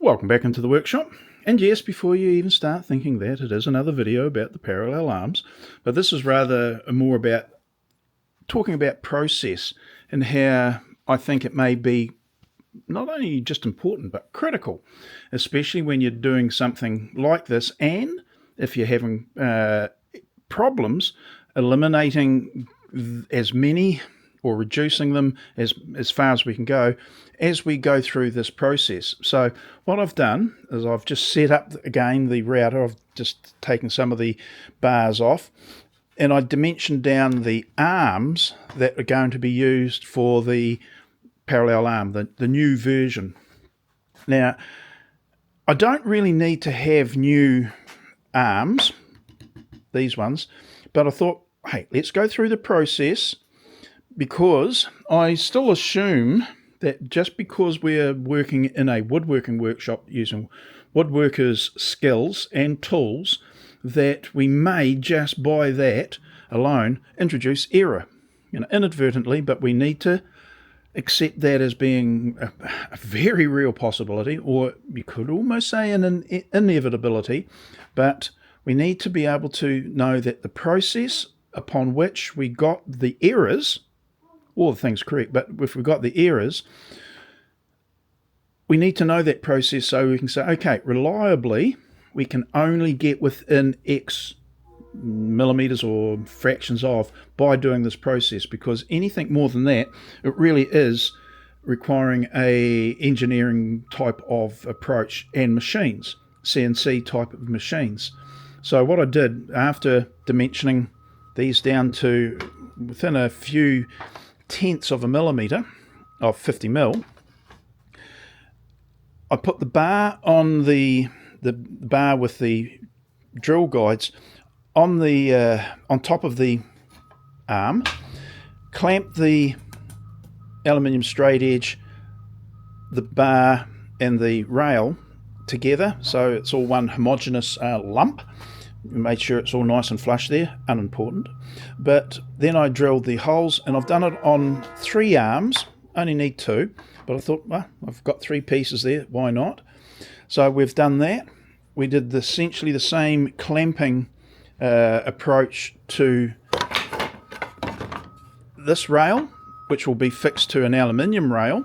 Welcome back into the workshop. And yes, before you even start thinking that, it is another video about the parallel arms, but this is rather more about talking about process and how I think it may be not only just important but critical, especially when you're doing something like this, and if you're having problems eliminating as many or reducing them as far as we can go as we go through this process. So what I've done is I've just set up again the router. I've just taken some of the bars off and I dimensioned down the arms that are going to be used for the parallel arm, the new version. Now, I don't really need to have new arms, these ones, but I thought, hey, let's go through the process, because I still assume that just because we're working in a woodworking workshop using woodworkers' skills and tools, that we may just by that alone introduce error, inadvertently, but we need to accept that as being a very real possibility, or you could almost say an inevitability, but we need to be able to know that the process upon which we got the errors, all the things correct, but if we've got the errors, we need to know that process so we can say, okay, reliably, we can only get within X millimeters or fractions of by doing this process, because anything more than that, it really is requiring a engineering type of approach and machines, CNC type of machines. So what I did, after dimensioning these down to within a few tenths of a millimeter of 50 mil, I put the bar on the bar with the drill guides on the on top of the arm, clamped the aluminium straight edge, the bar and the rail together so it's all one homogeneous lump. Made sure it's all nice and flush there, unimportant. But then I drilled the holes, and I've done it on 3 arms, only need 2, but I thought, well, I've got 3 pieces there, why not? So we've done that. We did essentially the same clamping approach to this rail, which will be fixed to an aluminium rail.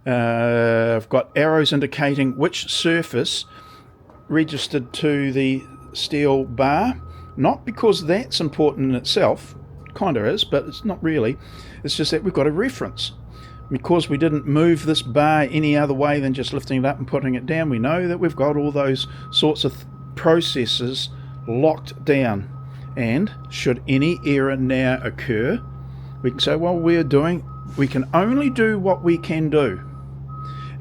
I've got arrows indicating which surface registered to the steel bar, not because that's important in itself, kind of is, but it's not really. It's just that we've got a reference. Because we didn't move this bar any other way than just lifting it up and putting it down, we know that we've got all those sorts of processes locked down, and should any error now occur, we can say, well, we can only do what we can do,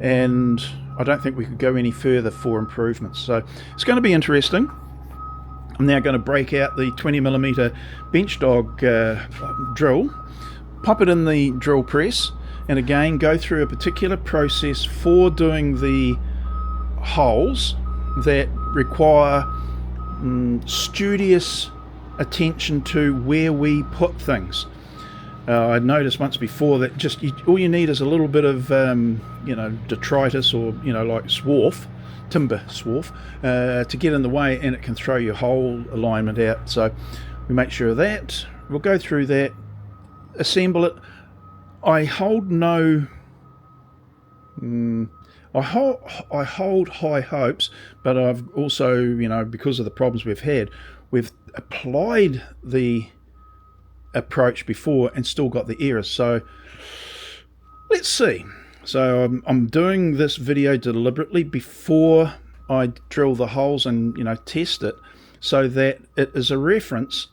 and I don't think we could go any further for improvements. So it's going to be interesting. I'm now going to break out the 20mm bench dog drill, pop it in the drill press, and again go through a particular process for doing the holes that require studious attention to where we put things. I noticed once before that just all you need is a little bit of detritus, or like swarf, timber swarf, to get in the way, and it can throw your whole alignment out. So we make sure of that. We'll go through that, assemble it. I hold high hopes, but I've also, because of the problems we've applied the approach before and still got the errors. So let's see. So I'm doing this video deliberately before I drill the holes and test it, so that it is a reference,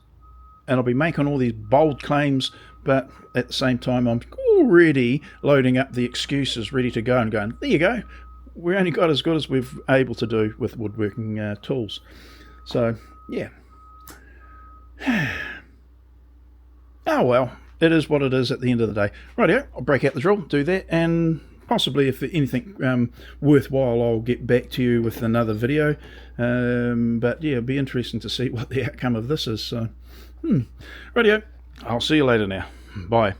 and I'll be making all these bold claims, but at the same time I'm already loading up the excuses ready to go and going, there you go, we only got as good as we've able to do with woodworking tools. So yeah. Oh well, it is what it is at the end of the day. Rightio, I'll break out the drill, do that, and possibly if anything worthwhile, I'll get back to you with another video. But yeah, it'll be interesting to see what the outcome of this is. So, rightio, I'll see you later now. Bye.